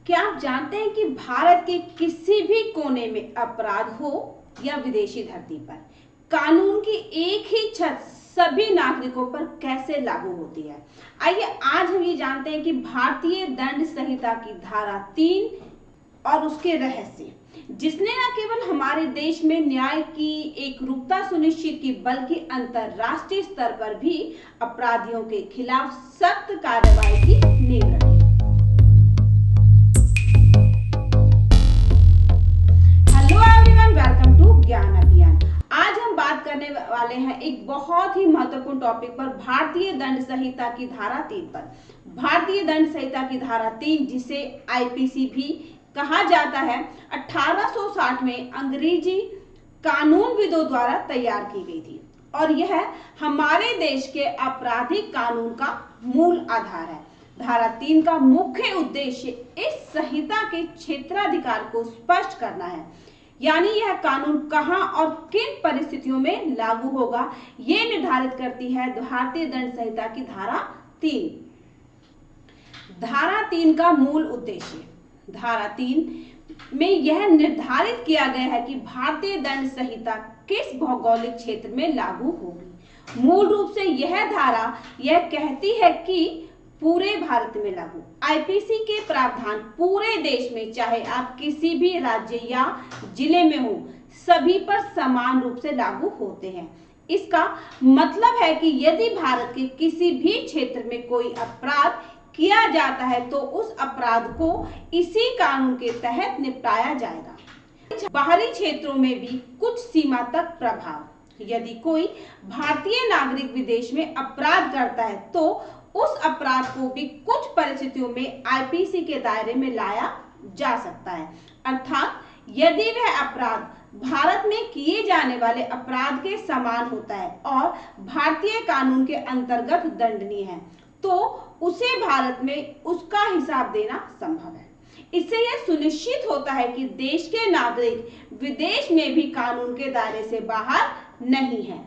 क्या आप जानते हैं कि भारत के किसी भी कोने में अपराध हो या विदेशी धरती पर कानून की एक ही छत सभी नागरिकों पर कैसे लागू होती है? आइए आज हम ये जानते हैं कि भारतीय दंड संहिता की धारा 3 और उसके रहस्य, जिसने न केवल हमारे देश में न्याय की एकरूपता सुनिश्चित की बल्कि अंतरराष्ट्रीय स्तर पर भी अपराधियों के खिलाफ सख्त कार्रवाई की नींव रखी। वेलकम टू ज्ञान अभियान। आज हम बात करने वाले हैं एक बहुत ही महत्वपूर्ण टॉपिक पर, भारतीय दंड संहिता की धारा 3 पर। भारतीय दंड संहिता की धारा 3, जिसे आईपीसी भी कहा जाता है, 1860 में अंग्रेजी कानूनविदों द्वारा तैयार की गई थी और यह हमारे देश के आपराधिक कानून का मूल आधार है। धारा 3 का मुख्य उद्देश्य इस संहिता के क्षेत्राधिकार को स्पष्ट करना है, यानी यह कानून कहां और किन परिस्थितियों में लागू होगा, यह निर्धारित करती है भारतीय दंड संहिता की धारा 3। धारा 3 का मूल उद्देश्य, धारा 3 में यह निर्धारित किया गया है कि भारतीय दंड संहिता किस भौगोलिक क्षेत्र में लागू होगी। मूल रूप से यह धारा यह कहती है कि पूरे भारत में लागू। आईपीसी के प्रावधान पूरे देश में, चाहे आप किसी भी राज्य या जिले में हो, सभी पर समान रूप से लागू होते हैं। इसका मतलब है कि यदि भारत के किसी भी क्षेत्र में कोई अपराध किया जाता है तो उस अपराध को इसी कानून के तहत निपटाया जाएगा। बाहरी क्षेत्रों में भी कुछ सीमा तक प्रभाव। यदि कोई भारतीय नागरिक विदेश में अपराध करता है तो उस अपराध को भी कुछ परिस्थितियों में आईपीसी के दायरे में लाया जा सकता है, अर्थात यदि वह अपराध भारत में किए जाने वाले अपराध के समान होता है और भारतीय कानून के अंतर्गत दंडनीय है तो उसे भारत में उसका हिसाब देना संभव है। इससे यह सुनिश्चित होता है कि देश के नागरिक विदेश में भी कानून के दायरे से बाहर नहीं है।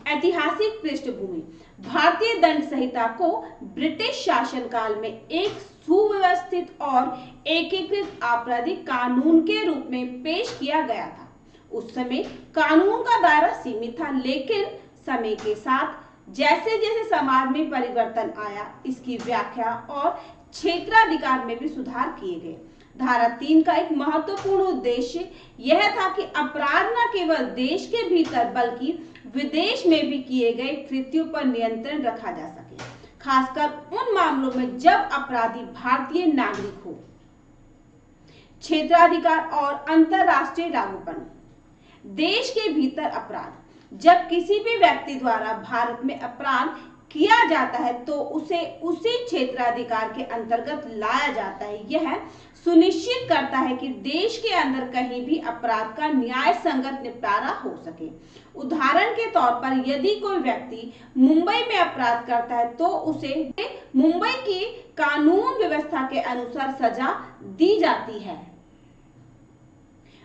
ऐतिहासिक पृष्ठभूमि, भारतीय दंड संहिता को ब्रिटिश शासनकाल में एक सुव्यवस्थित और एकीकृत आपराधिक कानून के रूप में पेश किया गया था। उस समय कानून का दायरा सीमित था, लेकिन समय के साथ जैसे जैसे समाज में परिवर्तन आया, इसकी व्याख्या और क्षेत्राधिकार में भी सुधार किए गए। धारा 3 का एक महत्वपूर्ण उद्देश्य यह था कि अपराध न केवल देश के भीतर बल्कि विदेश में भी किए गए कृत्यों पर नियंत्रण रखा जा सके, खासकर उन मामलों में जब अपराधी भारतीय नागरिक हो। क्षेत्राधिकार और अंतरराष्ट्रीय लागूपन, देश के भीतर अपराध, जब किसी भी व्यक्ति द्वारा भारत में अपराध किया जाता है तो उसे उसी क्षेत्राधिकार के अंतर्गत लाया जाता है। यह सुनिश्चित करता है कि देश के अंदर कहीं भी अपराध का न्याय संगत निपटारा हो सके। उदाहरण के तौर पर यदि कोई व्यक्ति मुंबई में अपराध करता है तो उसे मुंबई की कानून व्यवस्था के अनुसार सजा दी जाती है।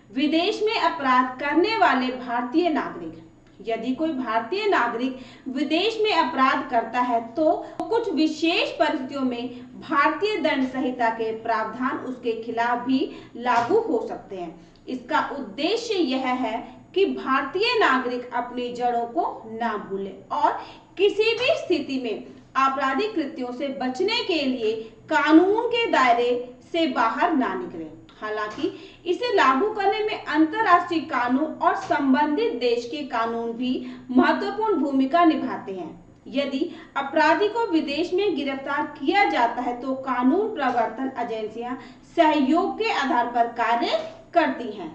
विदेश में अपराध करने वाले भारतीय नागरिक, यदि कोई भारतीय नागरिक विदेश में अपराध करता है तो कुछ विशेष परिस्थितियों में भारतीय दंड संहिता के प्रावधान उसके खिलाफ भी लागू हो सकते हैं। इसका उद्देश्य यह है कि भारतीय नागरिक अपनी जड़ों को ना भूले और किसी भी स्थिति में आपराधिक कृत्यों से बचने के लिए कानून के दायरे से बाहर ना निकले। हालांकि इसे लागू करने में अंतरराष्ट्रीय कानून और संबंधित देश के कानून भी महत्वपूर्ण भूमिका निभाते हैं। यदि अपराधी को विदेश में गिरफ्तार किया जाता है तो कानून प्रवर्तन एजेंसियां सहयोग के आधार पर कार्य करती हैं।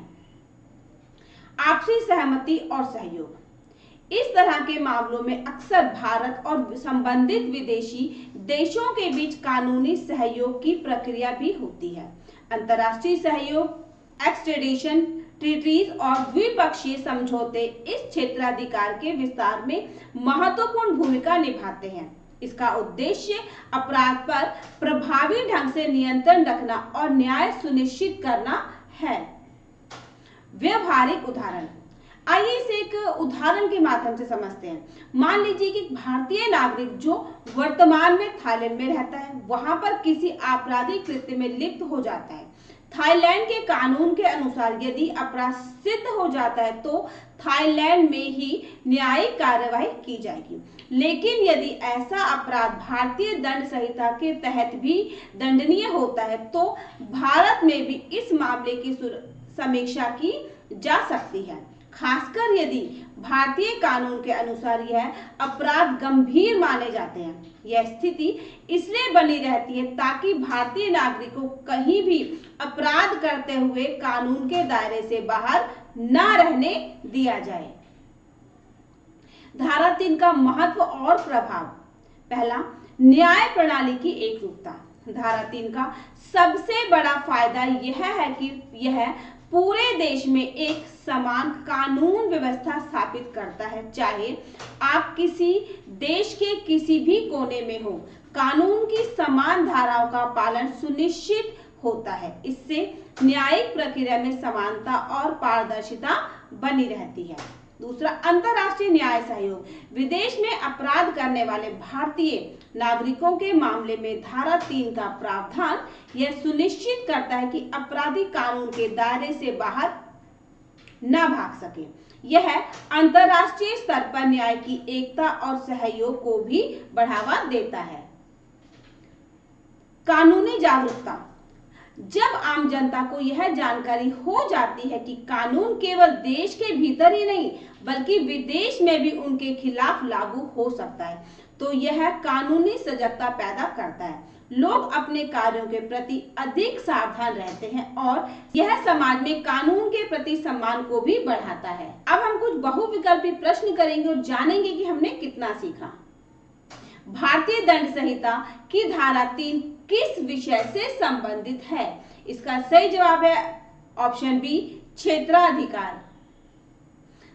आपसी सहमति और सहयोग, इस तरह के मामलों में अक्सर भारत और संबंधित विदेशी देशों के बीच कानूनी सहयोग की प्रक्रिया भी होती है। अंतर्राष्ट्रीय सहयोग, एक्सट्रेडिशन ट्रीटीज और द्विपक्षीय समझौते इस क्षेत्राधिकार के विस्तार में महत्वपूर्ण भूमिका निभाते हैं। इसका उद्देश्य अपराध पर प्रभावी ढंग से नियंत्रण रखना और न्याय सुनिश्चित करना है। व्यवहारिक उदाहरण, आइए इसे एक उदाहरण के माध्यम से समझते हैं। मान लीजिए कि एक भारतीय नागरिक जो वर्तमान में थाईलैंड में रहता है, वहां पर किसी आपराधिक कृत्य में लिप्त हो जाता है। थाईलैंड के कानून के अनुसार यदि अपराध सिद्ध हो जाता है तो थाईलैंड में ही न्यायिक कार्यवाही की जाएगी। लेकिन यदि ऐसा अपराध भारतीय दंड संहिता के तहत भी दंडनीय होता है तो भारत में भी इस मामले की समीक्षा की जा सकती है, खासकर यदि भारतीय कानून के अनुसार यह अपराध गंभीर माने जाते हैं। यह स्थिति इसलिए बनी रहती है ताकि भारतीय नागरिक को कहीं भी अपराध करते हुए कानून के दायरे से बाहर न रहने दिया जाए। धारा 3 का महत्व और प्रभाव। पहला, न्याय प्रणाली की एकरूपता। धारा 3 का सबसे बड़ा फायदा यह है कि यह पूरे देश में एक समान कानून व्यवस्था स्थापित करता है। चाहे आप किसी देश के किसी भी कोने में हो, कानून की समान धाराओं का पालन सुनिश्चित होता है। इससे न्यायिक प्रक्रिया में समानता और पारदर्शिता बनी रहती है। दूसरा, अंतर्राष्ट्रीय न्याय सहयोग। विदेश में अपराध करने वाले भारतीय नागरिकों के मामले में धारा 3 का प्रावधान यह सुनिश्चित करता है कि अपराधी कानून के दायरे से बाहर न भाग सके। यह अंतर्राष्ट्रीय स्तर पर न्याय की एकता और सहयोग को भी बढ़ावा देता है। कानूनी जागरूकता। जब आम जनता को यह जानकारी हो जाती है कि कानून केवल देश के भीतर ही नहीं बल्कि विदेश में भी उनके खिलाफ लागू हो सकता है, तो यह कानूनी सजगता पैदा करता है। लोग अपने कार्यों के प्रति अधिक सावधान रहते हैं और यह समाज में कानून के प्रति सम्मान को भी बढ़ाता है। अब हम कुछ बहुविकल्पी प्रश्न करेंगे और जानेंगे कि हमने कितना सीखा। भारतीय दंड संहिता की धारा 3 किस विषय से संबंधित है? इसका सही जवाब है ऑप्शन बी, क्षेत्राधिकार।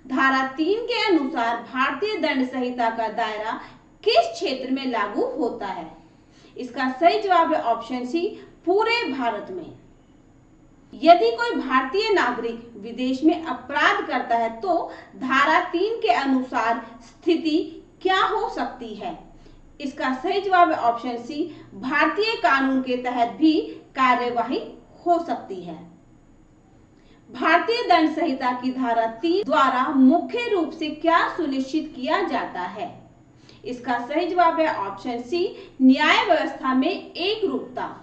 धारा 3 के अनुसार भारतीय दंड संहिता का दायरा किस क्षेत्र में लागू होता है? इसका सही जवाब है ऑप्शन सी, पूरे भारत में। यदि कोई भारतीय नागरिक विदेश में अपराध करता है तो धारा 3 के अनुसार स्थिति क्या हो सकती है? इसका सही जवाब है ऑप्शन सी, भारतीय कानून के तहत भी कार्यवाही हो सकती है। भारतीय दंड संहिता की धारा 3 द्वारा मुख्य रूप से क्या सुनिश्चित किया जाता है? इसका सही जवाब है ऑप्शन सी, न्याय व्यवस्था में एकरूपता।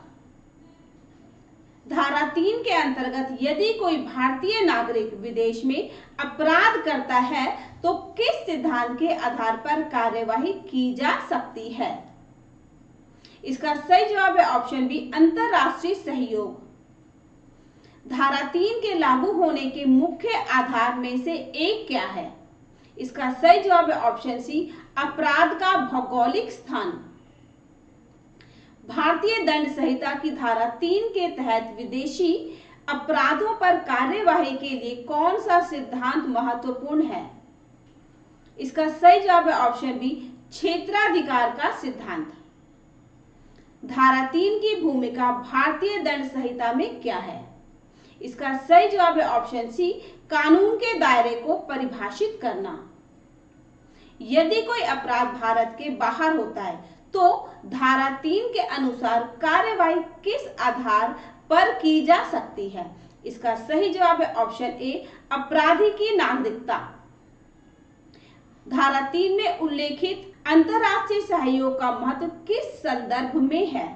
धारा 3 के अंतर्गत यदि कोई भारतीय नागरिक विदेश में अपराध करता है तो किस सिद्धांत के आधार पर कार्यवाही की जा सकती है? इसका सही जवाब है ऑप्शन बी, अंतर्राष्ट्रीय सहयोग। धारा 3 के लागू होने के मुख्य आधार में से एक क्या है? इसका सही जवाब है ऑप्शन सी, अपराध का भौगोलिक स्थान। भारतीय दंड संहिता की धारा 3 के तहत विदेशी अपराधों पर कार्यवाही के लिए कौन सा सिद्धांत महत्वपूर्ण है? इसका सही जवाब है ऑप्शन बी, क्षेत्राधिकार का सिद्धांत। धारा 3 की भूमिका भारतीय दंड संहिता में क्या है? इसका सही जवाब है ऑप्शन सी, कानून के दायरे को परिभाषित करना। यदि कोई अपराध भारत के बाहर होता है तो धारा 3 के अनुसार कार्यवाही किस आधार पर की जा सकती है? इसका सही जवाब है ऑप्शन ए, अपराधी की नागरिकता। धारा 3 में उल्लेखित अंतर्राष्ट्रीय सहयोग का महत्व किस संदर्भ में है?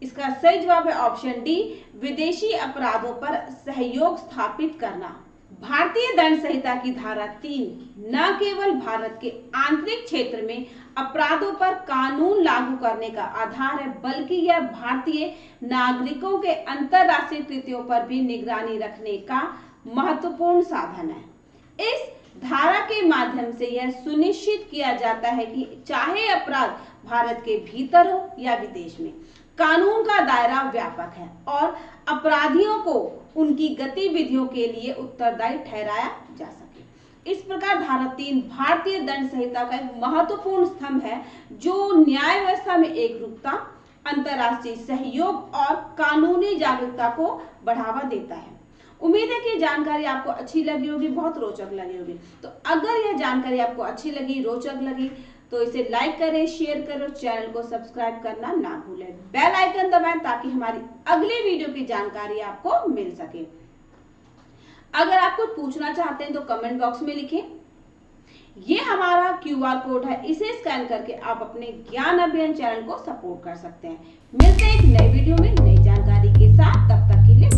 इसका सही जवाब है ऑप्शन डी, विदेशी अपराधों पर सहयोग स्थापित करना। भारतीय दंड संहिता की धारा 3 न केवल भारत के आंतरिक क्षेत्र में अपराधों पर कानून लागू करने का आधार है बल्कि यह भारतीय नागरिकों के अंतर्राष्ट्रीय कृत्यों पर भी निगरानी रखने का महत्वपूर्ण साधन है। इस धारा के माध्यम से यह सुनिश्चित किया जाता है कि चाहे अपराध भारत के भीतर हो या विदेश में, कानून का दायरा व्यापक है और अपराधियों को उनकी गतिविधियों के लिए उत्तरदायी ठहराया जा सके। इस प्रकार धारा 3 भारतीय दंड संहिता का एक महत्वपूर्ण स्तंभ है जो न्याय व्यवस्था में एकरूपता, अंतर्राष्ट्रीय सहयोग और कानूनी जागरूकता को बढ़ावा देता है। उम्मीद है कि ये जानकारी आपको अच्छी लगी होगी, बहुत रोचक लगी होगी। तो अगर यह जानकारी आपको अच्छी लगी, रोचक लगी, तो इसे लाइक करें, शेयर करें और चैनल को सब्सक्राइब करना ना भूलें। बेल आइकन दबाएं ताकि हमारी अगली वीडियो की जानकारी आपको मिल सके। अगर आप कुछ पूछना चाहते हैं तो कमेंट बॉक्स में लिखें। ये हमारा QR कोड है, इसे स्कैन करके आप अपने ज्ञान अभियान चैनल को सपोर्ट कर सकते हैं। मिलते हैं एक नई वीडियो में नई जानकारी के साथ, तब तक के लिए